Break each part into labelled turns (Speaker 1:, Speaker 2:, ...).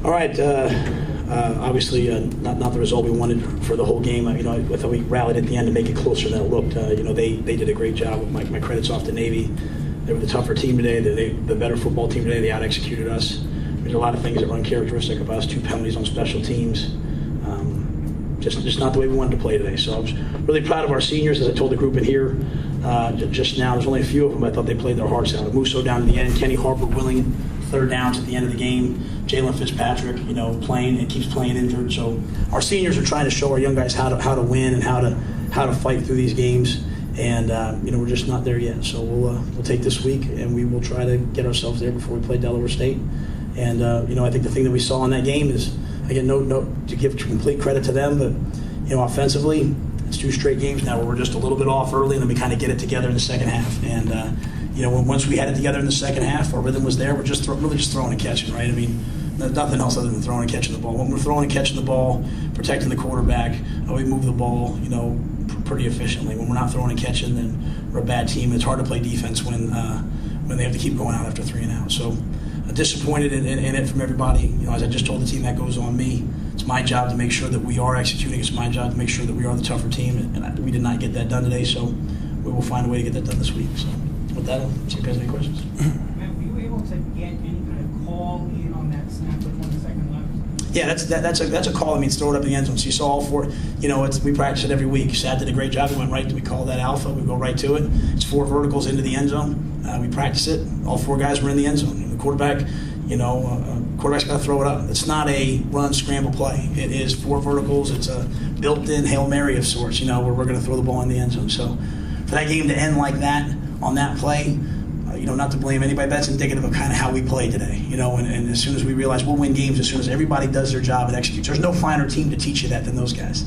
Speaker 1: All right. Obviously, not the result we wanted for the whole game. I thought we rallied at the end to make it closer than it looked. They did a great job. My credits off to Navy. They were the tougher team today. The better football team today. They out-executed us. There's a lot of things that were uncharacteristic of us. 2 penalties on special teams. Just not the way we wanted to play today. So I was really proud of our seniors, as I told the group in here just now. There's only a few of them. I thought they played their hearts out. Musso down to the end. Kenny Harper willing 3rd downs at the end of the game. Jalen Fitzpatrick, playing and keeps playing injured. So our seniors are trying to show our young guys how to win and how to fight through these games. And we're just not there yet. So we'll take this week and we will try to get ourselves there before we play Delaware State. And I think the thing that we saw in that game is, again, no to give complete credit to them, but offensively, it's 2 straight games now where we're just a little bit off early, and then we kind of get it together in the second half. And once we had it together in the second half, our rhythm was there. We're just really just throwing and catching, right? I mean, nothing else other than throwing and catching the ball. When we're throwing and catching the ball, protecting the quarterback, we move the ball, pretty efficiently. When we're not throwing and catching, then we're a bad team. It's hard to play defense when they have to keep going out after 3 and out. So disappointed in it from everybody. As I just told the team, that goes on me. It's my job to make sure that we are executing. It's my job to make sure that we are the tougher team, and we did not get that done today, so we will find a way to get that done this week. So with that, I'll see if you guys have any questions.
Speaker 2: Matt, were you able to get any kind of call in on that snap with 1 second left?
Speaker 1: Yeah, that's a call. I mean, it's throw it up in the end zone. So you saw all 4. We practice it every week. Sad did a great job. We went right. We call that alpha. We go right to it. It's 4 verticals into the end zone. We practice it. All 4 guys were in the end zone. The quarterback, quarterback's got to throw it up. It's not a run scramble play. It is 4 verticals. It's a built-in Hail Mary of sorts. Where we're going to throw the ball in the end zone. So for that game to end like that on that play. Not to blame anybody, but that's indicative of kind of how we play today. And as soon as we realize we'll win games, as soon as everybody does their job and executes. There's no finer team to teach you that than those guys.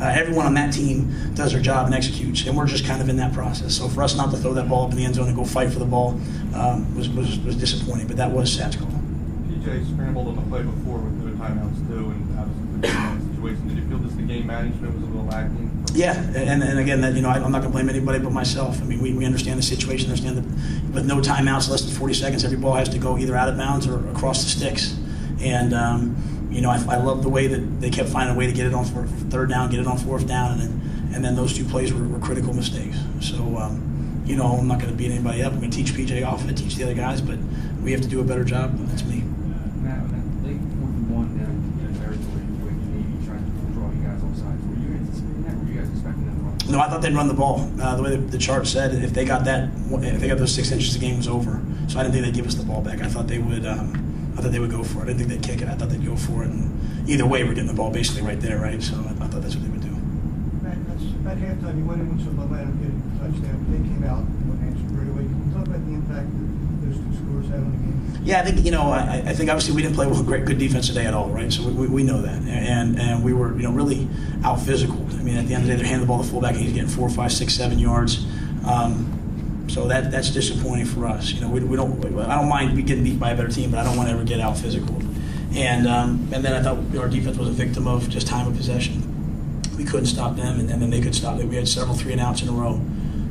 Speaker 1: Everyone on that team does their job and executes, and we're just kind of in that process. So for us not to throw that ball up in the end zone and go fight for the ball was disappointing, but that was Sat's call.
Speaker 3: PJ scrambled on the play before with no timeouts too, and obviously the situation. Did you feel just the game management was a little lacking?
Speaker 1: Yeah, and again, that I'm not going to blame anybody but myself. I mean, we understand the situation, understand that with no timeouts, less than 40 seconds, every ball has to go either out of bounds or across the sticks. And I love the way that they kept finding a way to get it on for 3rd down, get it on 4th down, and then those 2 plays were critical mistakes. So I'm not going to beat anybody up. I'm going to teach PJ off and teach the other guys, but we have to do a better job. That's me.
Speaker 4: Matt, on that late 4th and 1 down in territory with Navy trying to draw you guys off sides, were you anticipating that? Were you guys expecting them to run?
Speaker 1: No, I thought they'd run the ball. The way the chart said, if they got those 6 inches, the game was over. So I didn't think they'd give us the ball back. I thought they would. I thought they would go for it. I didn't think they'd kick it. I thought they'd go for it. And either way, we're getting the ball basically right there, right? So I thought that's what they would do.
Speaker 5: Matt, at halftime, you went in with some momentum, getting a touchdown. They came out and answered right away. Can you talk about the impact that those 2 scores had on the game?
Speaker 1: Yeah, I think I think obviously we didn't play well, good defense today at all, right? So we know that, and we were really out physical. I mean, at the end of the day, they're handing the ball to the fullback, and he's getting 4, 5, 6, 7 yards. So that's disappointing for us. I don't mind getting beat by a better team, but I don't want to ever get out physical. And then I thought our defense was a victim of just time of possession. We couldn't stop them, and then they could stop it. We had several 3 and outs in a row.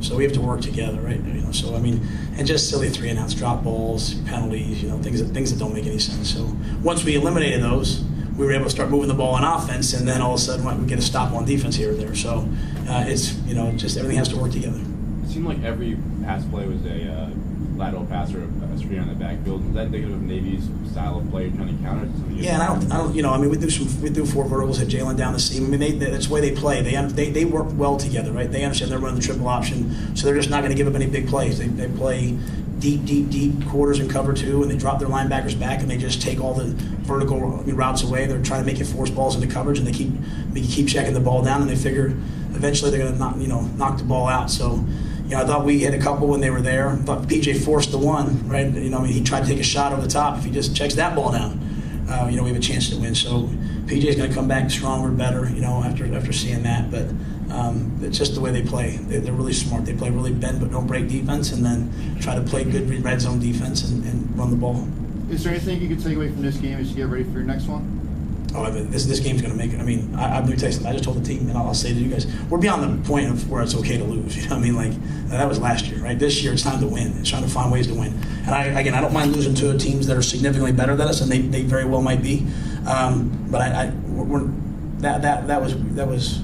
Speaker 1: So we have to work together, right? So I mean, and just silly 3 and outs, drop balls, penalties, things that don't make any sense. So once we eliminated those, we were able to start moving the ball on offense, and then all of a sudden we get a stop on defense here or there. So it's just everything has to work together.
Speaker 6: It seemed like every pass play was a lateral pass or a screen on the backfield. Is that indicative of Navy's style of play trying to counter?
Speaker 1: Yeah, and I don't. I mean, we do 4 verticals, hit Jalen down the seam. I mean, that's the way they play. They work well together, right? They understand they're running the triple option, so they're just not going to give up any big plays. They play deep quarters in cover 2, and they drop their linebackers back, and they just take all the vertical routes away. They're trying to make you force balls into coverage, and they keep checking the ball down, and they figure eventually they're going to knock the ball out. So. I thought we hit a couple when they were there. I thought PJ forced the one, right? He tried to take a shot over the top. If he just checks that ball down, we have a chance to win. So PJ's going to come back stronger, better, after seeing that. But it's just the way they play. They're really smart. They play really bend but don't break defense, and then try to play good red zone defense and run the ball.
Speaker 4: Is there anything you can take away from this game as you get ready for your next one?
Speaker 1: Oh, this game's going to make it. I mean, let me tell you something. I just told the team, and I'll say to you guys, we're beyond the point of where it's okay to lose. You know what I mean? Like, that was last year, right? This year, it's time to win. It's trying to find ways to win. And I don't mind losing to teams that are significantly better than us, and they very well might be. But that was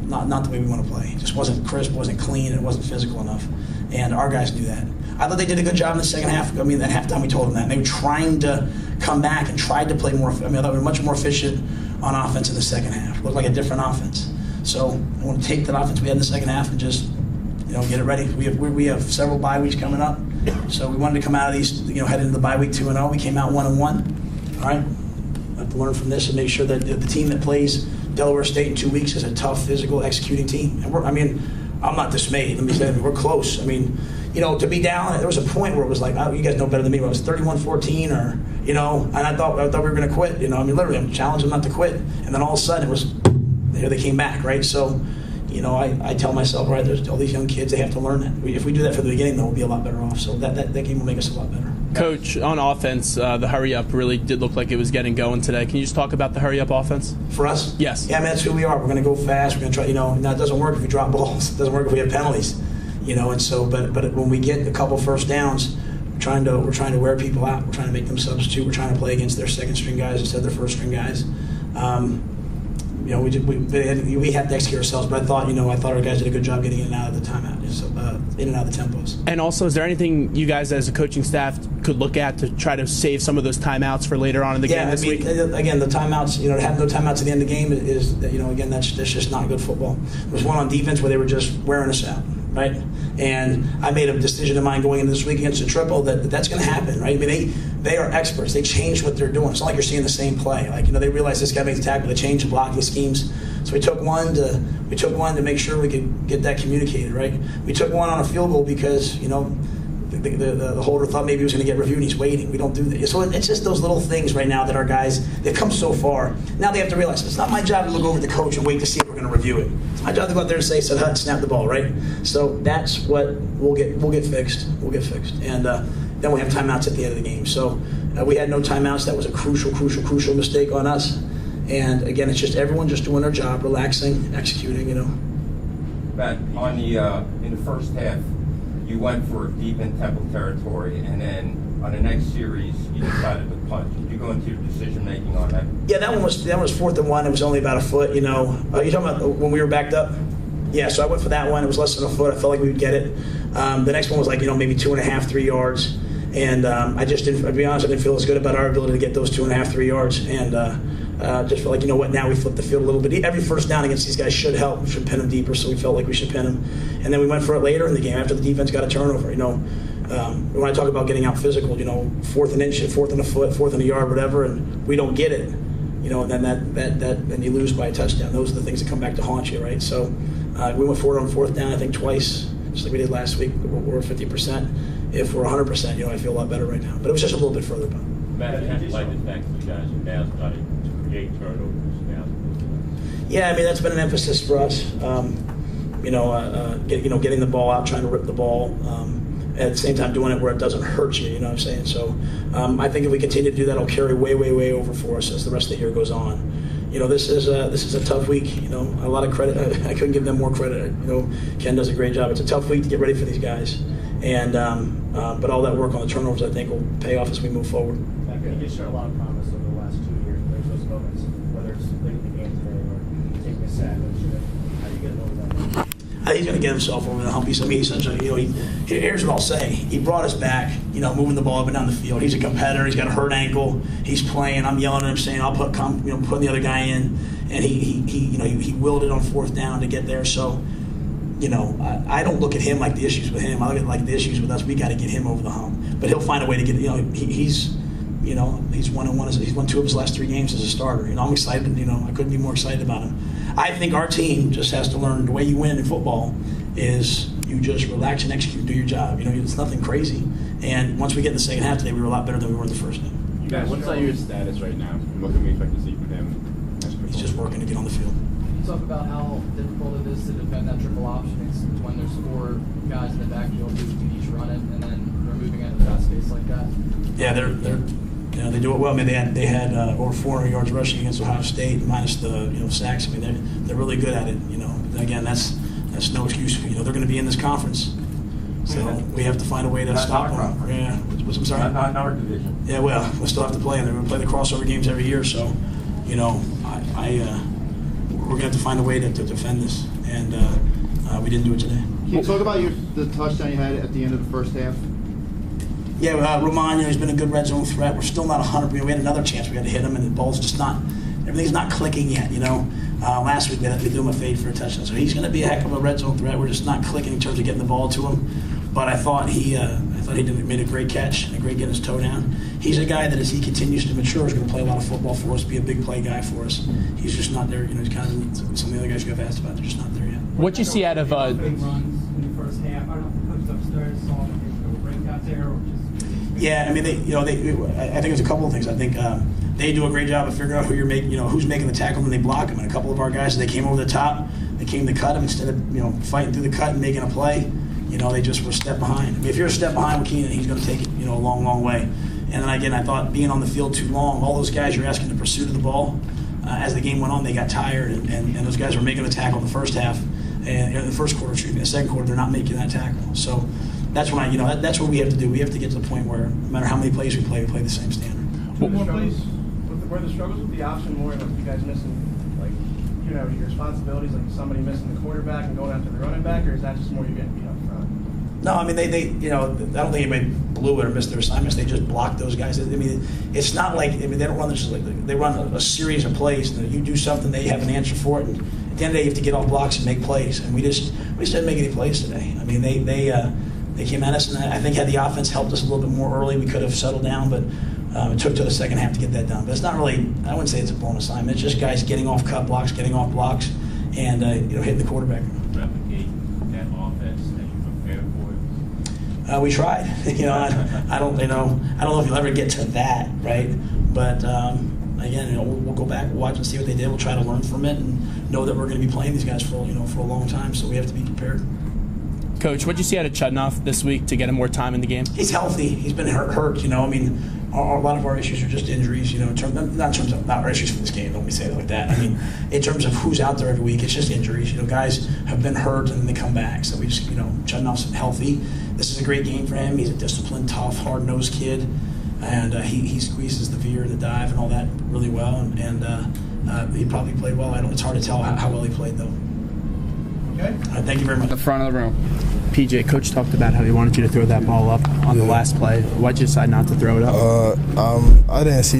Speaker 1: not the way we want to play. It just wasn't crisp, wasn't clean, it wasn't physical enough, and our guys knew that. I thought they did a good job in the second half. I mean, at halftime we told them that. And they were trying to come back and tried to play more. I thought we were much more efficient on offense in the second half. It looked like a different offense. So I want to take that offense we had in the second half and just get it ready. We have several bye weeks coming up, so we wanted to come out of these, head into the bye week 2-0. We came out 1-1. All right, we have to learn from this and make sure that the team that plays Delaware State in 2 weeks is a tough, physical, executing team. And I'm not dismayed. Let me say, we're close. I mean, to be down, there was a point where it was like, oh, you guys know better than me, where it was 31-14 or, and I thought we were going to quit. Literally, I'm challenging them not to quit. And then all of a sudden, it was, here they came back, right? So, I tell myself, right, there's all these young kids, they have to learn that. If we do that from the beginning, then we'll be a lot better off. So that game will make us a lot better.
Speaker 7: Coach, on offense, the hurry-up really did look like it was getting going today. Can you just talk about the hurry-up offense?
Speaker 1: For us?
Speaker 7: Yes.
Speaker 1: Yeah, that's who we are. We're going to go fast. We're going to try, now it doesn't work if we drop balls. It doesn't work if we have penalties. And so, but when we get a couple first downs, we're trying to wear people out. We're trying to make them substitute. We're trying to play against their second-string guys instead of their first-string guys. We have to execute ourselves, but I thought our guys did a good job getting in and out of the timeout, in and out of the tempos.
Speaker 7: And also, is there anything you guys as a coaching staff could look at to try to save some of those timeouts for later on in the game this week?
Speaker 1: Again, the timeouts, to have no timeouts at the end of the game is, again, that's just not good football. There was one on defense where they were just wearing us out, right? And I made a decision in mind going into this week against the triple that's going to happen, right? I mean, they are experts. They change what they're doing. It's not like you're seeing the same play. They realize this guy makes a tackle. They change the blocking schemes. So we took one to make sure we could get that communicated, right? We took one on a field goal because the holder thought maybe he was going to get reviewed and he's waiting. We don't do that. So it's just those little things right now that our guys, they've come so far. Now they have to realize it's not my job to look over at the coach and wait to see if we're going to review it. It's my job to go out there and say, snap the ball, right? So that's what we'll get fixed. We'll get fixed. And then we have timeouts at the end of the game. So we had no timeouts. That was a crucial mistake on us. And again, it's just everyone just doing their job, relaxing, executing,
Speaker 8: Matt, in the first half, you went for deep in Temple territory, and then on the next series, you decided to punt. Did you go into your decision making on that? Yeah,
Speaker 1: that one was 4th and 1. It was only about a foot. You talking about when we were backed up? Yeah, so I went for that one. It was less than a foot. I felt like we would get it. The next one was maybe 2.5, 3 yards. And I just didn't. To be honest, I didn't feel as good about our ability to get those 2.5, 3 yards. And just felt like, now we flipped the field a little bit. Every first down against these guys should help. We should pin them deeper, so we felt like we should pin them. And then we went for it later in the game after the defense got a turnover. When I talk about getting out physical, 4th and inch, 4th and a foot, 4th and a yard, whatever, and we don't get it, and then then you lose by a touchdown. Those are the things that come back to haunt you, right? So we went forward on 4th down, I think twice, just like we did last week. We're 50%. If we're 100%, I feel a lot better right now. But it was just a little bit further.
Speaker 9: Matt, how do you like the fact that you guys are now starting to create turnovers now?
Speaker 1: Yeah, that's been an emphasis for us. Getting the ball out, trying to rip the ball, at the same time doing it where it doesn't hurt you. You know what I'm saying? So I think if we continue to do that, it'll carry way over for us as the rest of the year goes on. This is a tough week. A lot of credit. I couldn't give them more credit. Ken does a great job. It's a tough week to get ready for these guys, and but all that work on the turnovers, I think, will pay off as we move forward.
Speaker 10: You just showed a lot of promise over the last 2 years. There's those moments, whether it's late in the game today or taking a sack. How do you get over that?
Speaker 1: I think he's going to get himself over the hump. He's such a, here's what I'll say. He brought us back, moving the ball up and down the field. He's a competitor. He's got a hurt ankle. He's playing. I'm yelling at him saying, I'll putting the other guy in. And he willed it on 4th down to get there. So, I don't look at him like the issues with him. I look at it like the issues with us. We got to get him over the hump. But he'll find a way to get it. He's 1-1. He's won 2 of his last 3 games as a starter. I'm excited. I couldn't be more excited about him. I think our team just has to learn the way you win in football is you just relax and execute, do your job. It's nothing crazy. And once we get in the second half today, we were a lot better than we were in the first half.
Speaker 6: You guys, what's your status right now? What can we expect to see from him?
Speaker 1: He's just working to get on the field.
Speaker 4: Can you talk about how difficult it is to defend that triple option? It's when there's 4 guys in the backfield who can each run it, and then they're moving at a fast pace like that.
Speaker 1: Yeah, they do it well. They had over 400 yards rushing against Ohio State, minus the sacks. They're really good at it. Again, that's no excuse. They're going to be in this conference. So we have to find a way to
Speaker 8: Not
Speaker 1: stop
Speaker 8: our
Speaker 1: them.
Speaker 8: conference.
Speaker 1: Yeah, I'm sorry.
Speaker 8: Not in our division.
Speaker 1: Yeah, well, we'll still have to play them. We're going to play the crossover games every year, so, you know, we're going to have to find a way to defend this, and we didn't do it today.
Speaker 11: Can you talk about the touchdown you had at the end of the first half?
Speaker 1: Yeah, Roman, he's been a good red zone threat. We're still not 100%. We had another chance we had to hit him, and the ball's just not, everything's not clicking yet, you know. Last week we had to do him a fade for a touchdown, so he's going to be a heck of a red zone threat. We're just not clicking in terms of getting the ball to him. But I thought he made a great catch and a great getting his toe down. He's a guy that as he continues to mature is going to play a lot of football for us, be a big play guy for us. He's just not there. You know, he's kind of some of the other guys you have asked about. They're just not there yet.
Speaker 7: What you see out of
Speaker 2: big runs in the first half? I don't know if the coaches upstairs saw that there were breakouts there or just.
Speaker 1: Yeah, I mean, I think there's a couple of things. I think they do a great job of figuring out who's making the tackle when they block him. And a couple of our guys, they came over the top, they came to cut him instead of fighting through the cut and making a play. They just were a step behind. I mean, if you're a step behind with Keenan, he's going to take it, a long, long way. And then again, I thought being on the field too long, all those guys you're asking the pursuit of the ball. As the game went on, they got tired, and those guys were making a tackle in the first half, and in the first quarter, the second quarter, they're not making that tackle. So that's when that's what we have to do. We have to get to the point where no matter how many plays we play the same standard.
Speaker 10: Were the struggles with the option more like you guys missing, like, your responsibilities, like somebody missing the quarterback and going after the running back, or is that just more you getting beat up front?
Speaker 1: No, I mean, they I don't think anybody blew it or missed their assignments. They just blocked those guys. I mean, it's not like, they don't run this, they run a series of plays. You do something, they have an answer for it, and at the end of the day, you have to get off blocks and make plays. And we just didn't make any plays today. I mean, they came at us, and I think had the offense helped us a little bit more early, we could have settled down, but it took to the second half to get that done. But it's not really, I wouldn't say it's a blown assignment. It's just guys getting off cut blocks, getting off blocks, and hitting the quarterback.
Speaker 9: Replicate that offense that you prepared for it.
Speaker 1: We tried. I don't know if you'll ever get to that, right? But again, we'll go back, we'll watch and see what they did. We'll try to learn from it and know that we're going to be playing these guys for a long time. So we have to be prepared.
Speaker 7: Coach, what did you see out of Chudnoff this week to get him more time in the game?
Speaker 1: He's healthy. He's been hurt. I mean, a lot of our issues are just injuries. Not our issues for this game. Don't we say it like that? I mean, in terms of who's out there every week, it's just injuries. Guys have been hurt and then they come back. So we just, Chudnoff's healthy. This is a great game for him. He's a disciplined, tough, hard-nosed kid, and he squeezes the veer and the dive and all that really well. And he probably played well. It's hard to tell how well he played though.
Speaker 5: Okay.
Speaker 1: Thank you very much.
Speaker 7: The front of the room. PJ, Coach talked about how he wanted you to throw that ball up on the last play. Why'd you decide not to throw it up?
Speaker 12: I didn't see.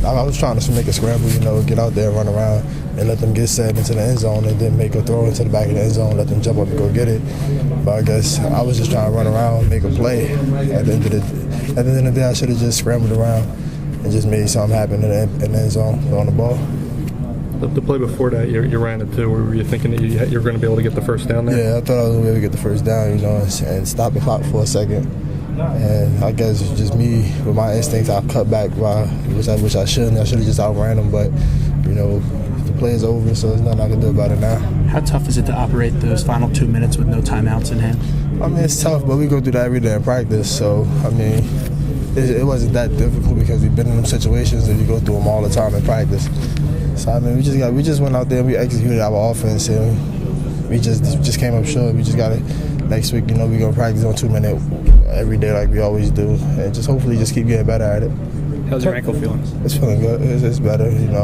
Speaker 12: I was trying to make a scramble, get out there, run around, and let them get set into the end zone, and then make a throw into the back of the end zone, let them jump up and go get it. But I guess I was just trying to run around, make a play. At the end of the day, I should have just scrambled around and just made something happen in the end zone, throwing the ball.
Speaker 13: The play before that, you ran it too. Were you thinking that you were going to be able to get the first down there?
Speaker 12: Yeah, I thought I was going to be able to get the first down, and stop the clock for a second. And I guess it's just me with my instincts. I cut back, which I shouldn't. I should have just outran them, but the play is over, so there's nothing I can do about it now.
Speaker 7: How tough is it to operate those final 2 minutes with no timeouts in hand?
Speaker 12: I mean, it's tough, but we go through that every day in practice. So I mean, it wasn't that difficult because we've been in them situations and you go through them all the time in practice. So I mean, we just went out there and we executed our offense, and we just came up short. We just got to next week. We're gonna practice on 2 minute every day like we always do, and just hopefully just keep getting better at it.
Speaker 13: How's your ankle feeling?
Speaker 12: It's feeling good. It's better,